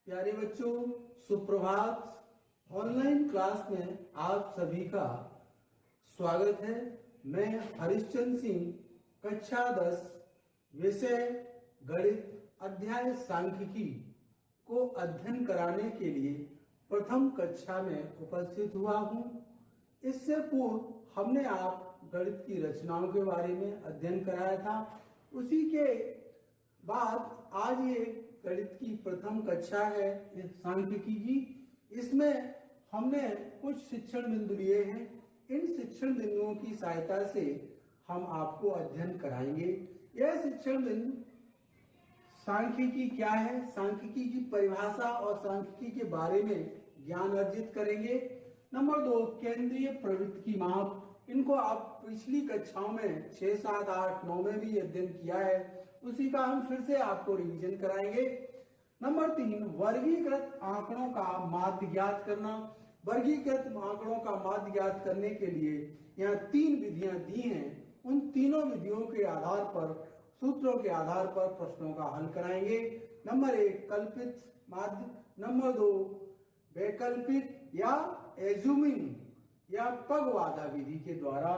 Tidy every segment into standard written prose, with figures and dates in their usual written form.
प्यारे बच्चों, सुप्रभात। ऑनलाइन क्लास में आप सभी का स्वागत है। मैं हरिश्चंद्र सिंह, कक्षा 10, विषय गणित, अध्याय सांख्यिकी को अध्ययन कराने के लिए प्रथम कक्षा में उपस्थित हुआ हूँ। इससे पूर्व हमने आप गणित की रचनाओं के बारे में अध्ययन कराया था। उसी के बाद आज ये गणित की प्रथम कक्षा है सांख्यिकी की। इसमें हमने कुछ शिक्षण बिंदु लिए हैं। इन शिक्षण बिंदुओं की सहायता से हम आपको अध्ययन कराएंगे। यह शिक्षण बिंदु सांख्यिकी क्या है, सांख्यिकी की परिभाषा और सांख्यिकी के बारे में ज्ञान अर्जित करेंगे। नंबर 2, केंद्रीय प्रवृत्ति की माप। इनको आप पिछली कक्षाओं में 6, 7, 8, 9 में भी अध्ययन किया है, उसी का हम फिर से आपको रिवीजन कराएंगे। नंबर 3, वर्गीकृत आंकड़ों का माध्य ज्ञात करना। वर्गीकृत आंकड़ों का माध्य ज्ञात करने के लिए यहाँ 3 विधियां दी हैं। उन तीनों विधियों के आधार पर, सूत्रों के आधार पर प्रश्नों का हल कराएंगे। नंबर 1, कल्पित माध्य। नंबर 2, वैकल्पिक या एज्यूमिंग या पगवादा विधि के द्वारा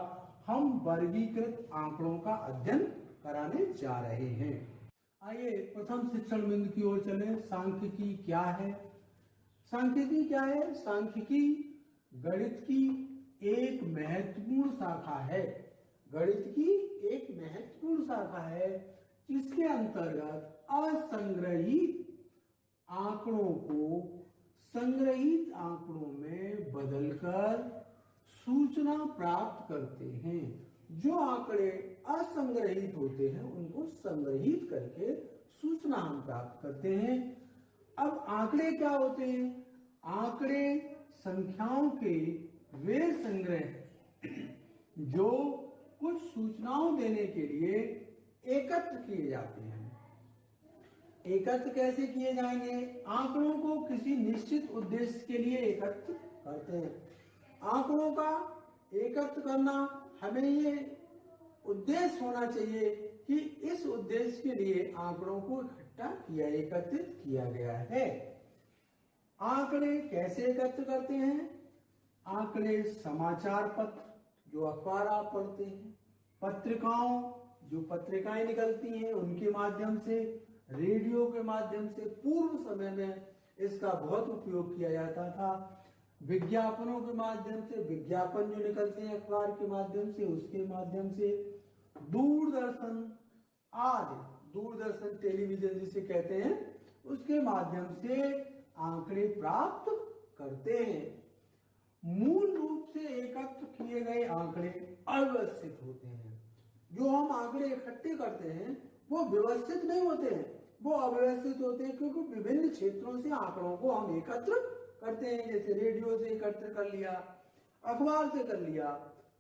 हम वर्गीकृत आंकड़ों का अध्ययन कराने जा रहे हैं। आइए प्रथम शिक्षण बिंदु की ओर चलें। सांख्यिकी क्या है? सांख्यिकी क्या है? सांख्यिकी गणित की एक महत्वपूर्ण शाखा है। गणित की एक महत्वपूर्ण शाखा है जिसके अंतर्गत असंग्रहित आंकड़ों को संग्रहित आंकड़ों में बदलकर सूचना प्राप्त करते हैं। जो आंकड़े असंग्रहित होते हैं उनको संग्रहित करके सूचना हम प्राप्त करते हैं। अब आंकड़े क्या होते हैं? आंकड़े संख्याओं के वे संग्रह जो कुछ सूचनाओं देने के लिए एकत्र किए जाते हैं। एकत्र कैसे किए जाएंगे? आंकड़ों को किसी निश्चित उद्देश्य के लिए एकत्र करते हैं। आंकड़ों का एकत्र करना, हमें ये उद्देश्य होना चाहिए कि इस उद्देश्य के लिए आंकड़ों को इकट्ठा किया, एकत्रित किया गया है। आंकड़े कैसे एकत्र करते हैं? आंकड़े समाचार पत्र जो अखबार आप पढ़ते हैं, पत्रिकाओं जो पत्रिकाएं निकलती हैं उनके माध्यम से, रेडियो के माध्यम से, पूर्व समय में इसका बहुत उपयोग किया जाता था। विज्ञापनों के माध्यम से, विज्ञापन जो निकलते हैं अखबार के माध्यम से, उसके माध्यम से, दूरदर्शन आदि, दूरदर्शन टेलीविजन जिसे कहते हैं, उसके माध्यम से आंकड़े प्राप्त करते हैं। मूल रूप से एकत्र किए गए आंकड़े अव्यवस्थित होते हैं। जो हम आंकड़े इकट्ठे करते हैं वो व्यवस्थित नहीं होते हैं, वो अव्यवस्थित होते हैं, क्योंकि विभिन्न क्षेत्रों से आंकड़ों को हम एकत्र करते हैं। जैसे रेडियो से एकत्र कर लिया, अखबार से कर लिया,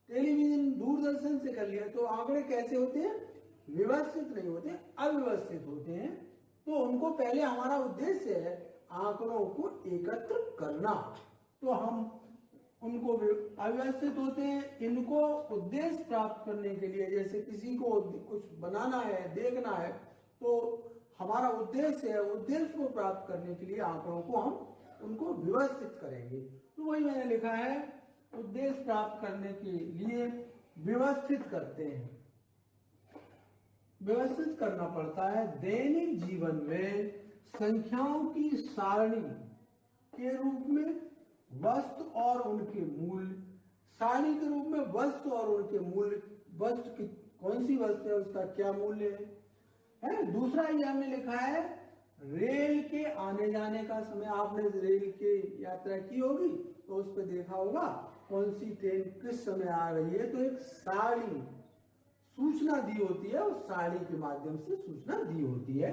टेलीविजन दूरदर्शन से कर लिया। तो आंकड़े कैसे होते हैं? व्यवस्थित नहीं होते, अव्यवस्थित होते हैं। तो उनको पहले हमारा उद्देश्य है आंकड़ों को एकत्र करना, तो हम उनको अव्यवस्थित होते हैं। इनको उद्देश्य प्राप्त करने के लिए, जैसे किसी को कुछ बनाना है, देखना है, तो हमारा उद्देश्य है, उद्देश्य को प्राप्त करने के लिए आंकड़ों को हम उनको व्यवस्थित करेंगे। तो वही मैंने लिखा है, उद्देश्य प्राप्त करने के लिए व्यवस्थित करते हैं, व्यवस्थित करना पड़ता है। दैनिक जीवन में संख्याओं की सारणी के रूप में वस्तु और उनके मूल्य, सारणी के रूप में वस्तु और उनके मूल्य, वस्तु की कौन सी वस्तु है, उसका क्या मूल्य है। दूसरा ये हमने लिखा है रेल के आने जाने का समय। आपने रेल की यात्रा की होगी तो उस पर देखा होगा कौन सी ट्रेन किस समय आ रही है, तो एक सारणी सूचना दी होती है, उस सारणी के माध्यम से सूचना दी होती है।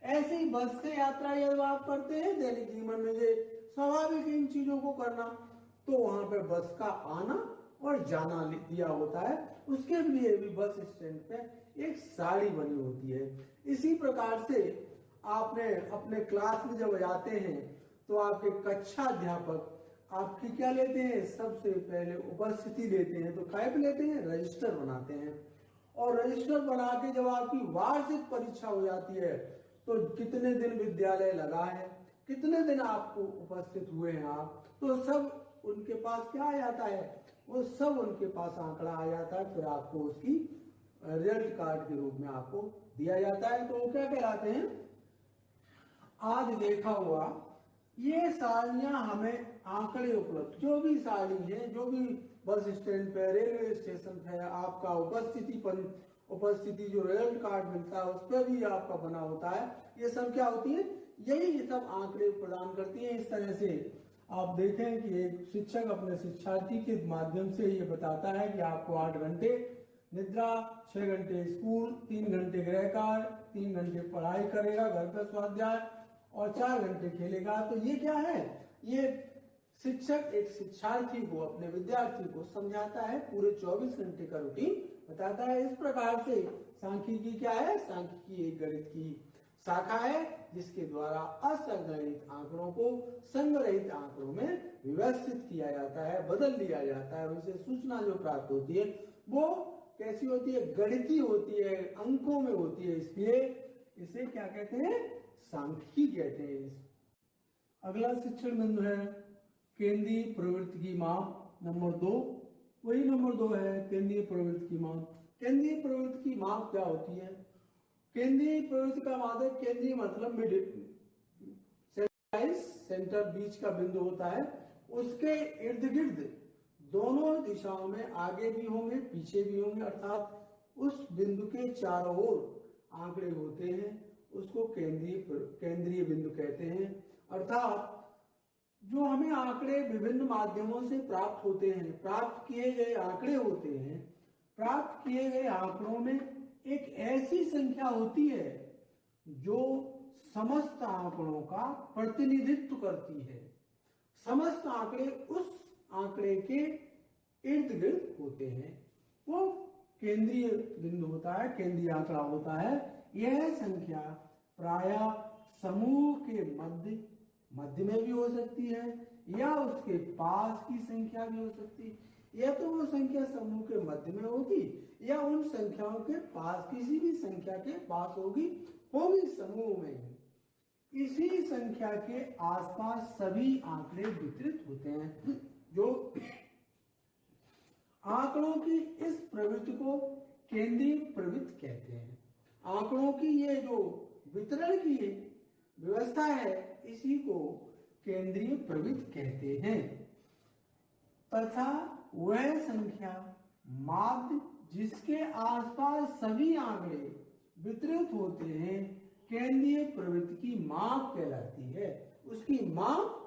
ऐसे ही बस से यात्रा जब आप करते हैं दैनिक जीवन में, ये स्वाभाविक इन चीजों को करना, तो वहां पे बस का आना और जाना दिया होता है, उसके लिए भी बस स्टैंड पे एक सारणी बनी होती है। इसी प्रकार से आपने अपने क्लास में जब जाते हैं तो आपके कक्षा अध्यापक आपकी क्या लेते हैं? सबसे पहले उपस्थिति लेते हैं, तो क्या लेते हैं? रजिस्टर बनाते हैं। और रजिस्टर बना के जब आपकी वार्षिक परीक्षा हो जाती है तो कितने दिन विद्यालय लगा है, कितने दिन आपको उपस्थित हुए हैं आप, तो सब उनके पास क्या आ जाता है, वो सब उनके पास आंकड़ा आ जाता है। फिर आपको उसकी रिजल्ट कार्ड के रूप में आपको दिया जाता है। तो वो क्या कहलाते हैं, आज देखा हुआ ये सारियां हमें आंकड़े उपलब्ध, जो भी सारी है, जो भी बस स्टैंड पे, रेलवे स्टेशन पे आपका उपस्थिति जो रिजल्ट कार्ड मिलता है उस पर भी आपका बना होता है, ये सब क्या होती है, यही सब आंकड़े प्रदान करती हैं। इस तरह से आप देखें कि एक शिक्षक अपने शिक्षार्थी के माध्यम से ये बताता है कि आपको 8 घंटे निद्रा, 6 घंटे स्कूल, 3 घंटे गृह कार्य, 3 घंटे पढ़ाई करेगा घर पर स्वाध्याय और 4 घंटे खेलेगा। तो ये क्या है, ये शिक्षक एक शिक्षार्थी को, अपने विद्यार्थी को समझाता है, पूरे 24 घंटे का रूटीन बताता है। इस प्रकार से सांख्यिकी क्या है, सांख्यिकी एक गणित की शाखा है जिसके द्वारा असंगणित आंकड़ों को संग्रहित आंकड़ों में व्यवस्थित किया जाता है, बदल दिया जाता है। उनसे सूचना जो प्राप्त होती है वो कैसी होती है, गणितीय होती है, अंकों में होती है, इसलिए इसे क्या कहते हैं, सांख्यिकी कहते हैं। अगला शिक्षण बिंदु है केंद्रीय प्रवृत्ति की माप, नंबर 2। वही नंबर 2 है केंद्रीय प्रवृत्ति की माप। केंद्रीय प्रवृत्ति की माप क्या होती है, केंद्रीय प्रवृत्ति का मतलब, केंद्रीय मतलब सेंटर, बीच का बिंदु होता है, उसके इर्द गिर्द दोनों दिशाओं में आगे भी होंगे पीछे भी होंगे, अर्थात उस बिंदु के चारों ओर आंकड़े होते हैं, उसको केंद्रीय बिंदु कहते हैं। अर्थात जो हमें आंकड़े विभिन्न माध्यमों से प्राप्त होते हैं, प्राप्त किए गए आंकड़े होते हैं, प्राप्त किए गए आंकड़ों में एक ऐसी संख्या होती है जो समस्त आंकड़ों का प्रतिनिधित्व करती है। समस्त आंकड़े उस आंकड़े के इर्द गिर्द होते हैं, वो केंद्रीय बिंदु होता है, केंद्रीय आंकड़ा होता है। यह संख्या प्रायः समूह के मध्य में भी हो सकती है या उसके पास की संख्या भी हो सकती है, या तो वो संख्या समूह के मध्य में होगी या उन संख्याओं के पास, किसी भी संख्या के पास होगी समूह में। इसी संख्या के आसपास सभी आंकड़े वितरित होते हैं। जो आंकड़ों की इस प्रवृत्ति को केंद्रीय प्रवृत्ति कहते हैं। आंकड़ों की ये जो वितरण की व्यवस्था है इसी को केंद्रीय प्रवृत्ति कहते हैं। तथा वह संख्या माध्य जिसके आसपास सभी आंकड़े वितरित होते हैं केंद्रीय प्रवृत्ति की माप कहलाती है। उसकी माप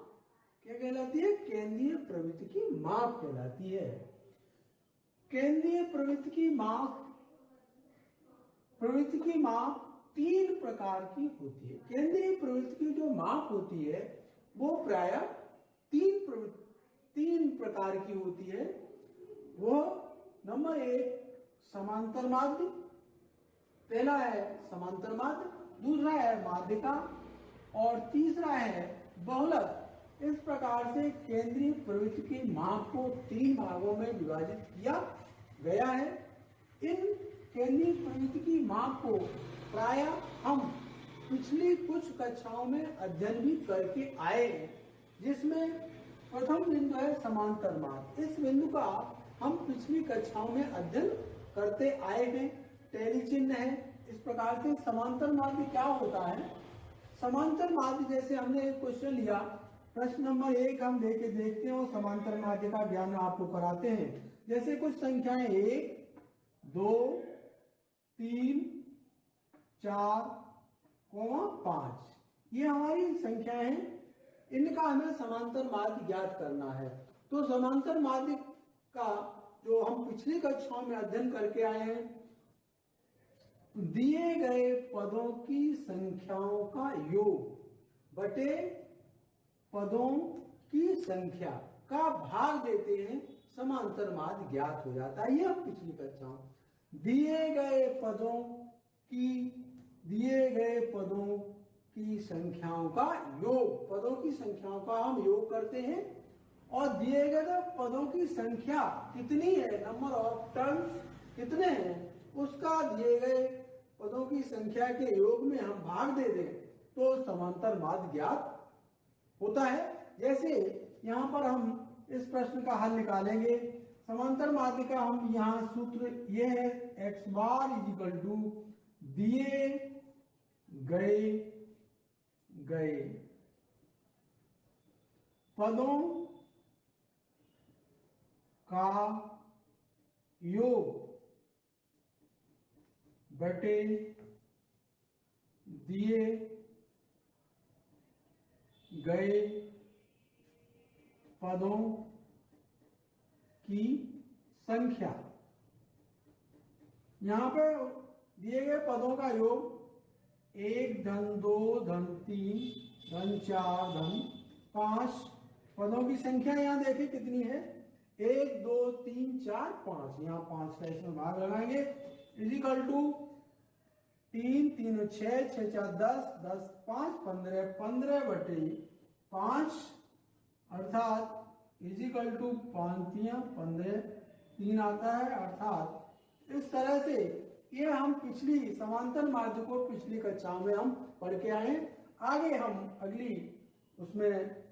क्या कहलाती है, केंद्रीय प्रवृत्ति की माप कहलाती है। केंद्रीय प्रवृत्ति की माप 3 प्रकार की होती है। केंद्रीय प्रवृत्ति की जो माप होती है वो प्रायः 3 प्रकार की होती है। वो नंबर 1 समांतर माध्य, पहला है समांतर माध्य, दूसरा है माध्यिका और तीसरा है बहुलक। इस प्रकार से केंद्रीय प्रवृत्ति की माप को 3 भागों में विभाजित किया गया है। इन केंद्रीय प्रवृत्ति की माप को प्रायः हम पिछली कुछ कक्षाओं में अध्ययन भी करके आए हैं, जिसमें प्रथम बिंदु है समांतर माध्य। इस बिंदु का हम पिछली कक्षाओं में अध्ययन करते आए हैं, टेली चिन्ह है। इस प्रकार से समांतर माध्य क्या होता है, समांतर माध्य जैसे हमने एक क्वेश्चन लिया, प्रश्न नंबर 1 हम लेके देखते हैं और समांतर माध्य का ज्ञान आपको कराते हैं। जैसे कुछ संख्याएं 1, 2, 3, 4, 5 ये हमारी संख्याएं हैं, इनका हमें समांतर माध्य ज्ञात करना है। तो समांतर माध्य का जो हम पिछली कक्षाओं में अध्ययन करके आए हैं, दिए गए पदों की संख्याओं का योग बटे पदों की संख्या का भाग देते हैं, समांतर माध्य ज्ञात हो जाता है। ये हम पिछली कक्षाओं दिए गए पदों की संख्याओं का योग, पदों की संख्याओं का हम योग करते हैं और दिए गए पदों की संख्या कितनी है, नंबर ऑफ टर्म्स कितने हैं, उसका दिए गए पदों की संख्या के योग में हम भाग दे दें तो समांतर माध्य ज्ञात होता है। जैसे यहाँ पर हम इस प्रश्न का हल निकालेंगे। समांतर माध्य का हम यहाँ सूत्र ये है, x bar is equal to दिए गए पदों का योग बटे दिए गए पदों की संख्या। यहां पे दिए गए पदों का योग 1 धन 2 धन 3 धन 4 धन 5 पदों की संख्या यहां देखिए कितनी है, 1 2 3 4 5। यहाँ 5 का इसमें भाग लगाएंगे, इजिकल टू 3 3 6 6 4 10 10 5 15 15 बटे 5 अर्थात इजिकल टू 5 15 3 आता है। अर्थात इस तरह से ये हम पिछली समांतर माध्य को पिछली कक्षा में हम पढ़ के आए। आगे हम अगली उसमें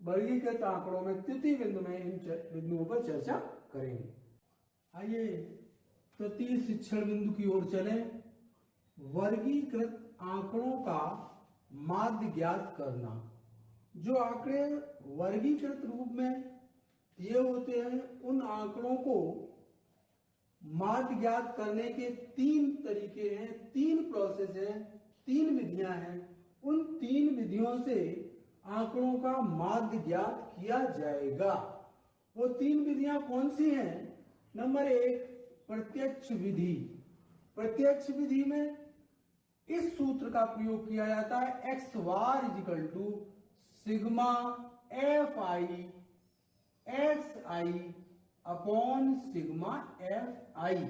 वर्गीकृत आंकड़ों में तृतीय बिंदु में इन बिंदुओं पर चर्चा करेंगे। आइए तृतीय शिक्षण बिंदु की ओर चलें। वर्गीकृत आंकड़ों का माध्य ज्ञात करना। जो आंकड़े वर्गीकृत रूप में दिए होते हैं उन आंकड़ों को माध्य ज्ञात करने के 3 तरीके हैं, 3 प्रोसेस हैं, 3 विधियां हैं। उन 3 विधियों से आंकड़ों का माध्य ज्ञात किया जाएगा। वो 3 विधियां कौन सी हैं? नंबर 1 प्रत्यक्ष विधि। प्रत्यक्ष विधि में इस सूत्र का प्रयोग किया जाता है, x bar is equal to sigma F I X I upon sigma F I.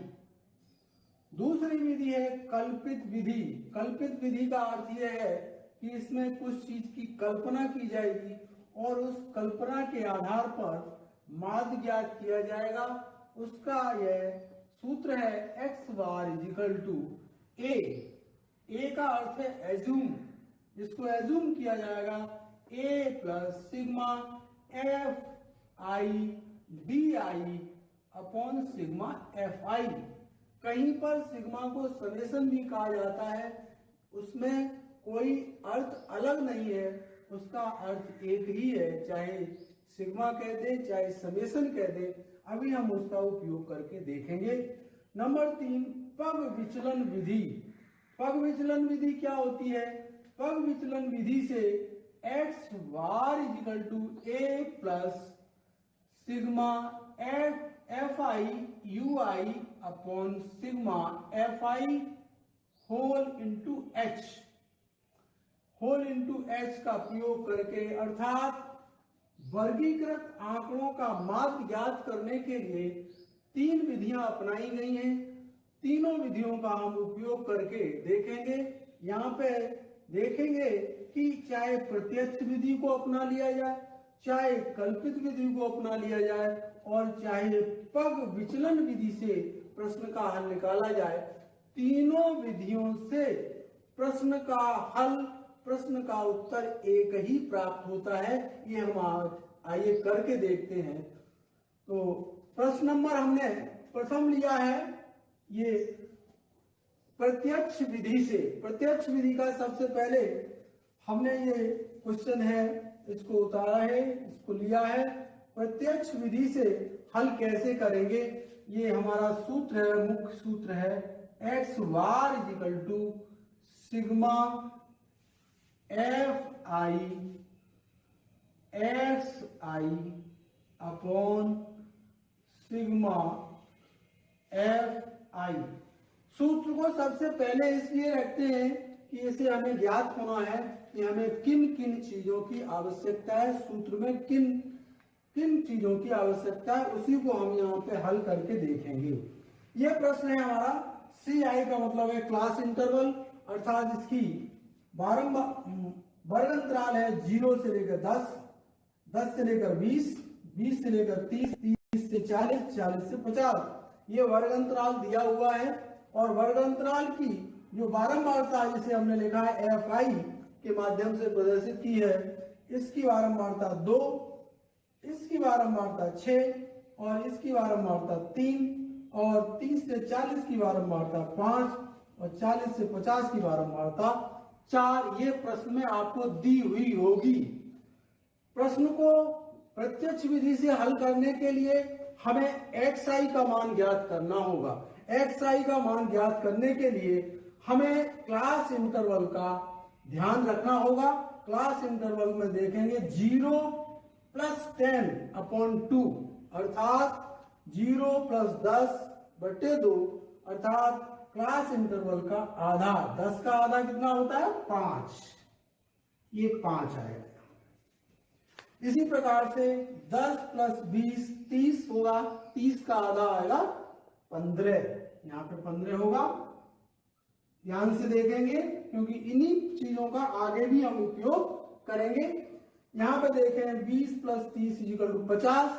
दूसरी विधि है कल्पित विधि। कल्पित विधि का अर्थ यह है कि इसमें कुछ चीज की कल्पना की जाएगी और उस कल्पना के आधार पर माध्य ज्ञात किया जाएगा। उसका यह सूत्र है x bar is equal to A का अर्थ है एज्यूम, इसको एज्यूम किया जाएगा A plus sigma F I D I upon sigma F I. कहीं पर सिग्मा को समेशन भी कहा जाता है, उसमें कोई अर्थ अलग नहीं है, उसका अर्थ एक ही है, चाहे सिग्मा कह दे चाहे समेशन कह दे। अभी हम उसका उपयोग करके देखेंगे। नंबर 3 पग विचलन विधि। पग विचलन विधि क्या होती है? पग विचलन विधि से X bar is equal to A plus sigma F I U I upon sigma F I whole into H का प्रयोग करके, अर्थात वर्गीकृत आंकड़ों का माध्य ज्ञात करने के लिए 3 विधियां अपनाई गई हैं। तीनों विधियों का हम उपयोग करके देखेंगे। यहाँ पे देखेंगे कि चाहे प्रत्यक्ष विधि को अपना लिया जाए, चाहे कल्पित विधि को अपना लिया जाए और चाहे पग विचलन विधि से प्रश्न का हल निकाला जाए, तीनों विधियों से प्रश्न का हल, प्रश्न का उत्तर एक ही प्राप्त होता है। ये हम आइए करके देखते हैं। तो प्रश्न नंबर हमने प्रथम लिया है ये प्रत्यक्ष विधि से। प्रत्यक्ष विधि का सबसे पहले हमने ये क्वेश्चन है इसको उतारा है, इसको लिया है। प्रत्यक्ष विधि से हल कैसे करेंगे? ये हमारा सूत्र है, मुख्य सूत्र है x bar is equal to sigma F I X I upon sigma F I. सूत्र को सबसे पहले इसलिए रखते हैं कि इसे हमें ज्ञात होना है कि हमें किन किन चीजों की आवश्यकता है, सूत्र में किन किन चीजों की आवश्यकता है, उसी को हम यहाँ पे हल करके देखेंगे। यह प्रश्न है हमारा सी आई का मतलब है क्लास इंटरवल, अर्थात इसकी वर्ग अंतराल है 0 से लेकर 10, 10 से लेकर 20, 20 से लेकर 30, 30 से 40, 40 से 50। ये वर्ग अंतराल दिया हुआ है और वर्ग अंतराल की जो बारंबारता जिसे हमने लिखा है एफ आई के माध्यम से प्रदर्शित की है, इसकी बारंबारता 2, इसकी बारंबारता 6 और इसकी बारंबारता 3 और 30 से 40 की बारंबारता 5 और 40 से 50 की बारंबारता 4। ये प्रश्न में आपको दी हुई होगी। प्रश्न को प्रत्यक्ष विधि से हल करने के लिए हमें xi का मान ज्ञात करना होगा। xi का मान ज्ञात करने के लिए हमें क्लास इंटरवल का ध्यान रखना होगा। क्लास इंटरवल में देखेंगे 0 + 10/2 अर्थात 0 + 10/2 अर्थात क्लास इंटरवल का आधा। 10 का आधा कितना होता है? 5। ये 5 आएगा। इसी प्रकार से 10 + 20 30 होगा। 30 का आधा आएगा 15। यहाँ पे 15 होगा। ध्यान से देखेंगे क्योंकि इन्हीं चीजों का आगे भी हम उपयोग करेंगे। यहाँ पे देखें 20 + 30 = 50।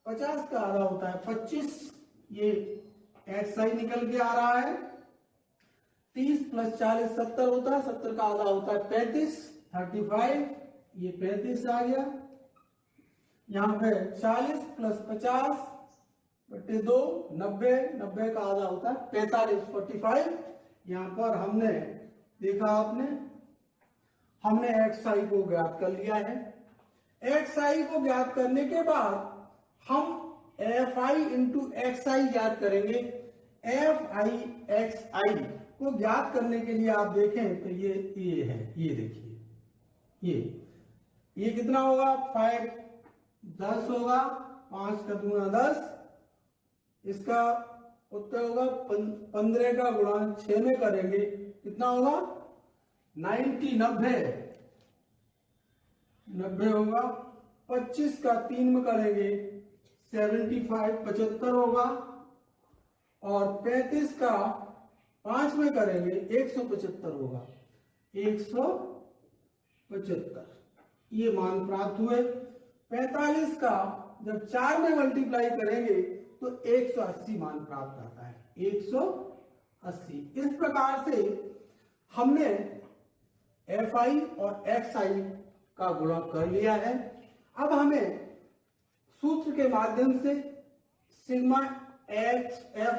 50 का आधा होता है 25। ये xi निकल के आ रहा है। 30 + 40 70 होता है। 70 का आधा होता है 35 35। ये 35 आ गया। यहाँ पे 40 + 50/2 90। 90 का आधा होता है 45 45। यहाँ पर हमने देखा हमने xi को ज्ञात कर लिया है। xi को ज्ञात करने के बाद हम fi × xi ज्ञात करेंगे। fi xi को ज्ञात करने के लिए आप देखें तो ये है। ये देखिए ये कितना होगा? 5 10 होगा। 5 का दूना 10। इसका उत्तर होगा 15 का गुणा 6 में करेंगे कितना होगा? 90 90 होगा। 25 का 3 में करेंगे 75 75 होगा। और 35 का 5 में करेंगे 175 होगा। 175 ये मान प्राप्त हुए। 45 का जब 4 में मल्टीप्लाई करेंगे तो 180 मान प्राप्त आता है। 180। इस प्रकार से हमने fi और xi का गुणा कर लिया है। अब हमें सूत्र के माध्यम से सिग्मा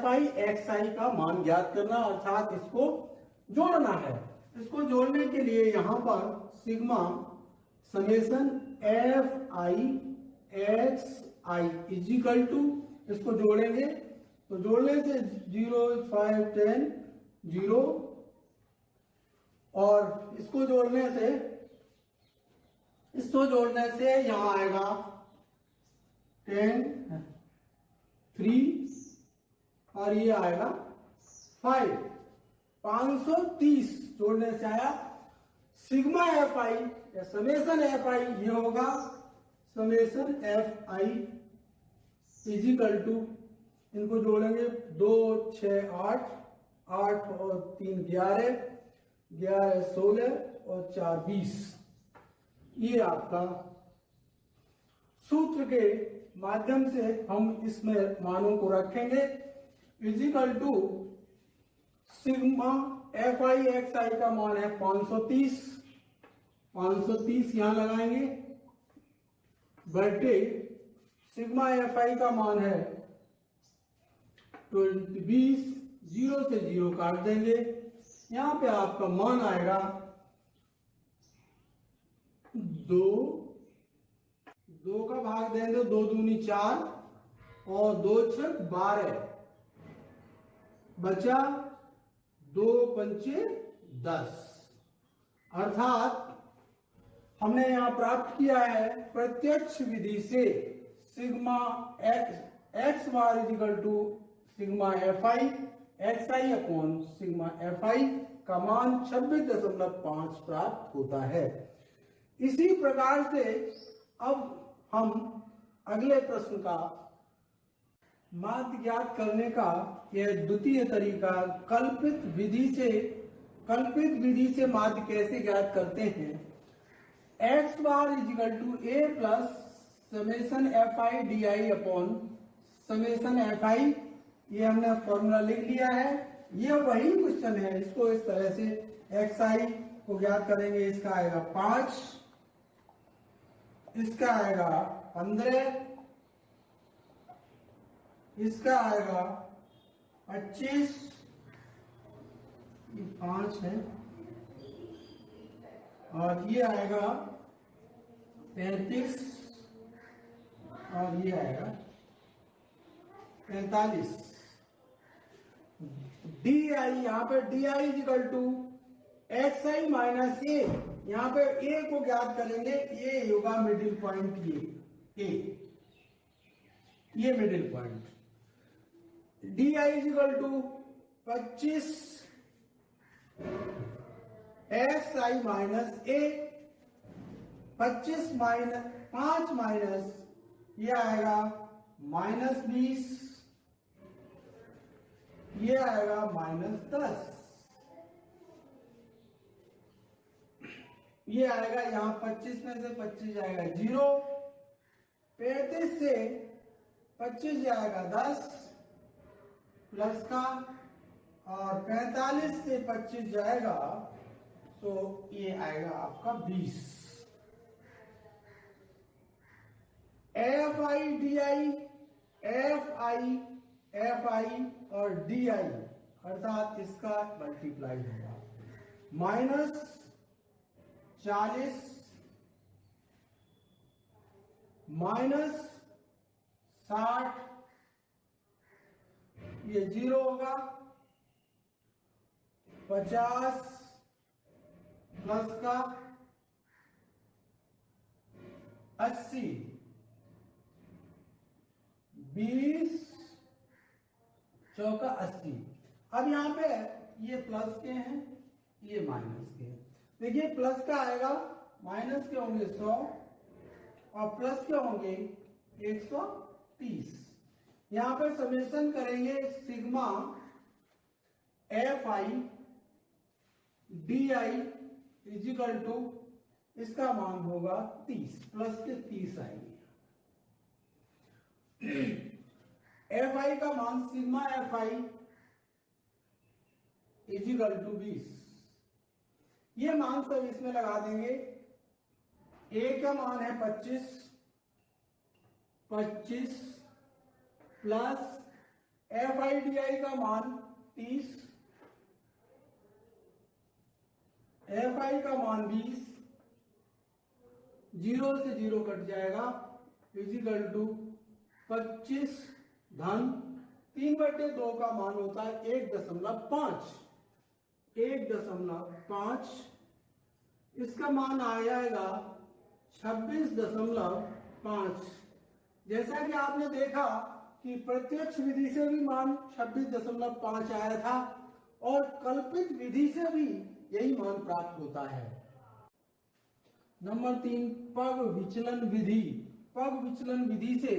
fi xi का मान ज्ञात करना अर्थात इसको जोड़ना है। इसको जोड़ने के लिए यहां पर सिग्मा समेशन fi xi = इसको जोड़ेंगे तो जोड़ने से 0 5 10 0 और इसको जोड़ने से यहां आएगा 10 3 और ये आएगा 5। 530 जोड़ने से आया सिग्मा fi या समेशन fi। ये होगा समेशन fi = इनको जोड़ेंगे 2 6 8 8 और 3 11 11 16 और 4 20। ये आपका सूत्र के माध्यम से हम इसमें मानों को रखेंगे = सिग्मा fi xi का मान है 530। 530 यहां लगाएंगे बटे सिग्मा fi का मान है 20 0 से 0 काट देंगे। यहां पे आपका मान आएगा 2 का भाग देंगे 2 दूनी 4 और 2 6 12 बचा 2 पंचे 10। अर्थात हमने यहां प्राप्त किया है प्रत्यक्ष विधि से सिग्मा x बार = sigma fi xi upon sigma fi का मान 26.5 प्राप्त होता है। इसी प्रकार से अब हम अगले प्रश्न का माध्य ज्ञात करने का यह द्वितीय तरीका कल्पित विधि से माध्य कैसे ज्ञात करते हैं। x bar = a plus summation fi di upon summation fi। ये हमने फॉर्मूला लिख लिया है। ये वही क्वेश्चन है। इसको इस तरह से xi को ज्ञात करेंगे। इसका आएगा 5 इसका आएगा 15, इसका आएगा 25, ये 5 है, और ये आएगा 35, और ये आएगा 45। डी आई, यहाँ पे D I is equal to X I minus A, यहाँ पे ए को ज्ञात करेंगे, ये होगा मिडिल पॉइंट, ये middle point. D I is equal to 25 X I minus A, 25 minus 5 minus ये आएगा -20, ये आएगा -10, ये आएगा यहां 25 में से 25 जाएगा 0, 35 से 25 जाएगा 10 प्लस का, और 45 से 25 जाएगा तो ये आएगा आपका 20। F I D I, F I और डी आई अर्थात इसका मल्टीप्लाई होगा -40 -60, ये 0 होगा, 50 प्लस का 80, 20 चौका 80। अब यहाँ पे ये प्लस के हैं, ये माइनस के हैं। देखिए प्लस का आएगा, माइनस के होंगे 100 और प्लस के होंगे 130। यहाँ पे समेशन करेंगे sigma F I D I is equal to, इसका मान होगा 30, प्लस के 30 आएंगे। एफ आई का मान sigma F I is equal to 20, ये मान सब इसमें लगा देंगे। ए का मान है 25 प्लस एफ आई डी आई का मान 30, एफ आई का मान 20, 0 से 0 कट जाएगा, इजिकल टू 25 धन 3/2 का मान होता है 1.5, 1.5, इसका मान आ जाएगा 26.5। जैसा कि आपने देखा कि प्रत्यक्ष विधि से भी मान 26.5 आया था और कल्पित विधि से भी यही मान प्राप्त होता है। नंबर 3, पग विचलन विधि। पग विचलन विधि से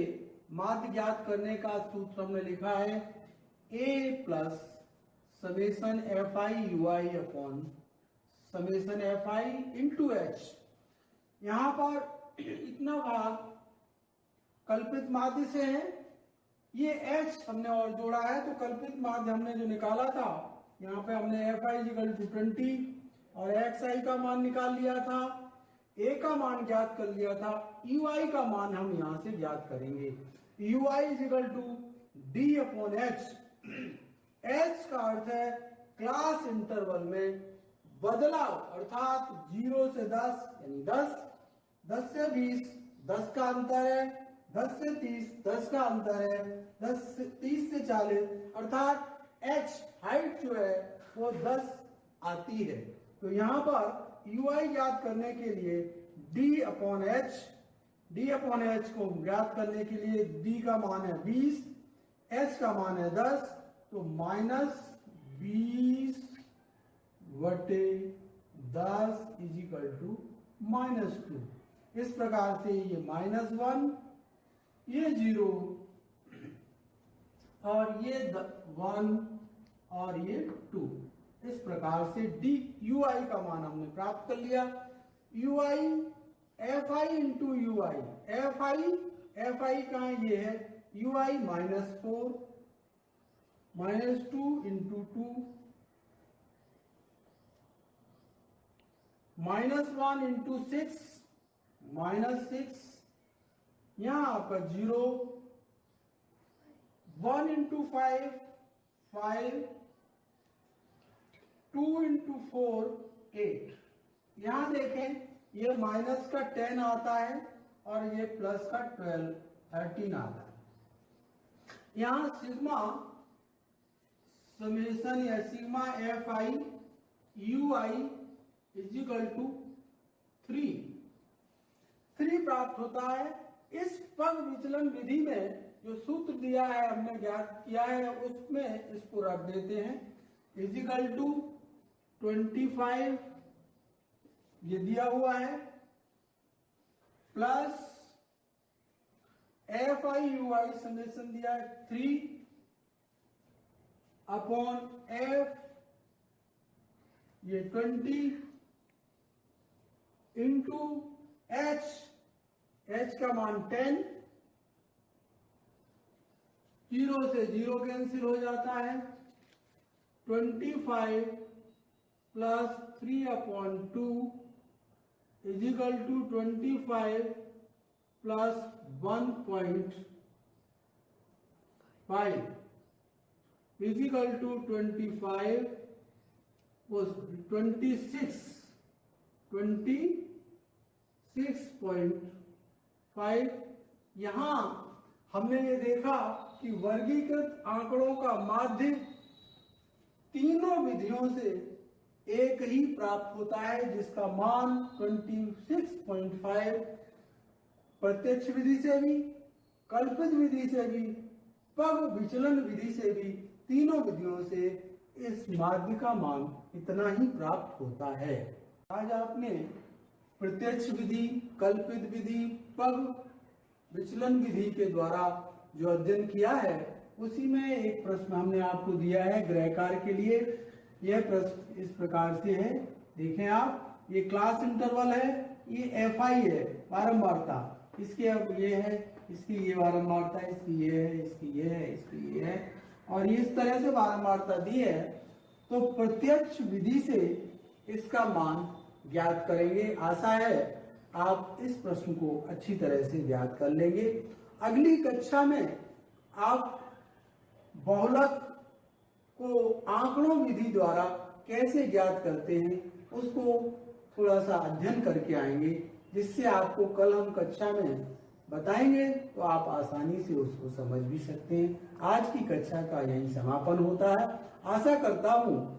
माध्य ज्ञात करने का सूत्र हमने लिखा है a plus summation F I U I upon summation F I into H. यहां पर इतना भाग कल्पित माध्य से है, ये h हमने और जोड़ा है, तो कल्पित माध्य हमने जो निकाला था, यहाँ पे हमने एफ आई इक्वल टू 20 और एक्स आई का मान निकाल लिया था, a का मान ज्ञात कर लिया था, यू आई का मान हम यहां से ज्ञात करेंगे। U I is equal to D upon H. H का अर्थ है क्लास इंटरवल में बदलाव, अर्थात 0 से 10 यानी 10, 10 से 20 10 का अंतर है, 10 से 30 10 का अंतर है, 10 से 30 से 40, अर्थात h हाइट जो है वो 10 आती है। तो यहाँ पर यू आई ज्ञात करने के लिए d अपॉन एच को ज्ञात करने के लिए d का मान है 20, h का मान है 10, तो -20/10 इज इक्वल टू -2। इस प्रकार से ये -1, ये 0 और ये 1 और ये 2, इस प्रकार से डी यू आई का मान हमने प्राप्त कर लिया। You I F I into you I, F I का ये है यू आई -4 -2 इंटू 2 -1 इंटू 6 -6, यहाँ आपका 0, 1 into 5, 5, 2 into 4, 8। यहाँ देखें ये माइनस का 10 आता है और ये प्लस का 13 आता है। यहाँ सिग्मा समेशन या sigma FI UI is equal to 3 प्राप्त होता है। इस पग विचलन विधि में जो सूत्र दिया है हमने ज्ञात किया है उसमें इसको रख देते हैं, इज इक्वल टू 25 ये दिया हुआ है प्लस FI UI समेशन दिया है 3 अपॉन F ये 20 इंटू H का मान 10, 0 से 0 कैंसिल हो जाता है, 25 plus 3 upon 2 is equal to 25 plus 1.5 is equal to 26 26.5। यहां हमने ये देखा कि वर्गीकृत आंकड़ों का माध्य तीनों विधियों से एक ही प्राप्त होता है जिसका मान 26.5 प्रत्यक्ष विधि से भी, कल्पित विधि से भी, पग विचलन विधि से भी, तीनों विधियों से इस माध्य का मान इतना ही प्राप्त होता है। आज आपने प्रत्यक्ष विधि, कल्पित विधि, पग विचलन विधि के द्वारा जो अध्ययन किया है उसी में एक प्रश्न हमने आपको दिया है गृह कार्य के लिए। यह प्रश्न इस प्रकार से है, देखें आप, ये क्लास इंटरवल है, ये FI है बारंबारता, इसके अब ये है, इसकी ये बारंबारता है, इसकी ये है, इसकी ये है, इसकी ये है, और ये इस तरह से बारंबारता दी है। तो प्रत्यक्ष विधि से इसका मान ज्ञात करेंगे। आशा है आप इस प्रश्न को अच्छी तरह से ज्ञात कर लेंगे। अगली कक्षा में आप बहुलक को आंकड़ों विधि द्वारा कैसे ज्ञात करते हैं उसको थोड़ा सा अध्ययन करके आएंगे, जिससे आपको कल हम कक्षा में बताएंगे तो आप आसानी से उसको समझ भी सकते हैं। आज की कक्षा का यही समापन होता है। आशा करता हूँ